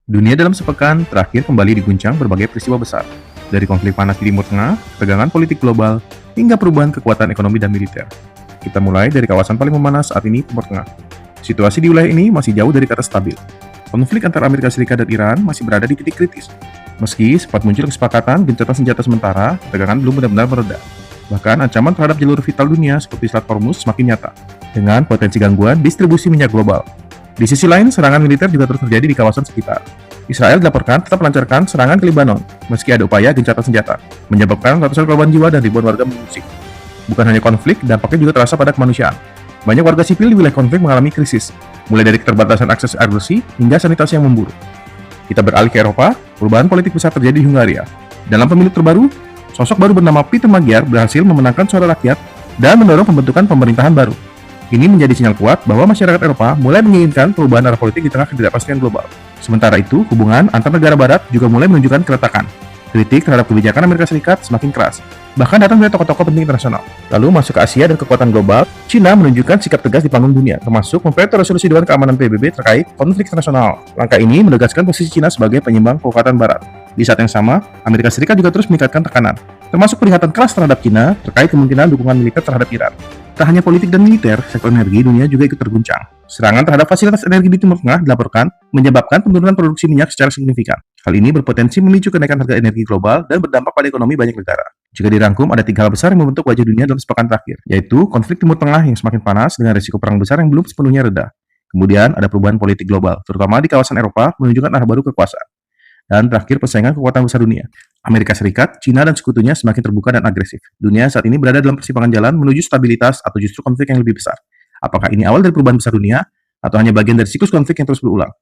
Dunia dalam sepekan terakhir kembali diguncang berbagai peristiwa besar, dari konflik panas di Timur Tengah, tegangan politik global, hingga perubahan kekuatan ekonomi dan militer. Kita mulai dari kawasan paling memanas saat ini, Timur Tengah. Situasi di wilayah ini masih jauh dari kata stabil. Konflik antara Amerika Serikat dan Iran masih berada di titik kritis. Meski sempat muncul kesepakatan gencatan senjata sementara, tegangan belum benar-benar mereda. Bahkan ancaman terhadap jalur vital dunia seperti Selat Hormuz semakin nyata, dengan potensi gangguan distribusi minyak global. Di sisi lain, serangan militer juga terus terjadi di kawasan sekitar. Israel dilaporkan tetap melancarkan serangan ke Lebanon, meski ada upaya gencatan senjata, menyebabkan ratusan korban jiwa dan ribuan warga mengungsi. Bukan hanya konflik, dampaknya juga terasa pada kemanusiaan. Banyak warga sipil di wilayah konflik mengalami krisis, mulai dari keterbatasan akses air bersih hingga sanitasi yang memburuk. Kita beralih ke Eropa, perubahan politik besar terjadi di Hungaria. Dalam pemilu terbaru, sosok baru bernama Peter Magyar berhasil memenangkan suara rakyat dan mendorong pembentukan pemerintahan baru. Ini menjadi sinyal kuat bahwa masyarakat Eropa mulai menginginkan perubahan arah politik di tengah ketidakpastian global. Sementara itu, hubungan antar negara barat juga mulai menunjukkan keretakan. Kritik terhadap kebijakan Amerika Serikat semakin keras, bahkan datang dari tokoh-tokoh penting internasional. Lalu masuk ke Asia dan kekuatan global, China menunjukkan sikap tegas di panggung dunia, termasuk memveto resolusi Dewan Keamanan PBB terkait konflik internasional. Langkah ini menegaskan posisi China sebagai penyeimbang kekuatan barat. Di saat yang sama, Amerika Serikat juga terus meningkatkan tekanan, termasuk perlihatan keras terhadap China terkait kemungkinan dukungan militer terhadap Iran. Tak hanya politik dan militer, sektor energi dunia juga ikut terguncang. Serangan terhadap fasilitas energi di Timur Tengah dilaporkan menyebabkan penurunan produksi minyak secara signifikan. Hal ini berpotensi memicu kenaikan harga energi global dan berdampak pada ekonomi banyak negara. Jika dirangkum, ada 3 hal besar yang membentuk wajah dunia dalam sepekan terakhir, yaitu konflik Timur Tengah yang semakin panas dengan risiko perang besar yang belum sepenuhnya reda. Kemudian ada perubahan politik global, terutama di kawasan Eropa, menunjukkan arah baru kekuasaan. Dan terakhir, persaingan kekuatan besar dunia. Amerika Serikat, China, dan sekutunya semakin terbuka dan agresif. Dunia saat ini berada dalam persimpangan jalan menuju stabilitas atau justru konflik yang lebih besar. Apakah ini awal dari perubahan besar dunia, atau hanya bagian dari siklus konflik yang terus berulang?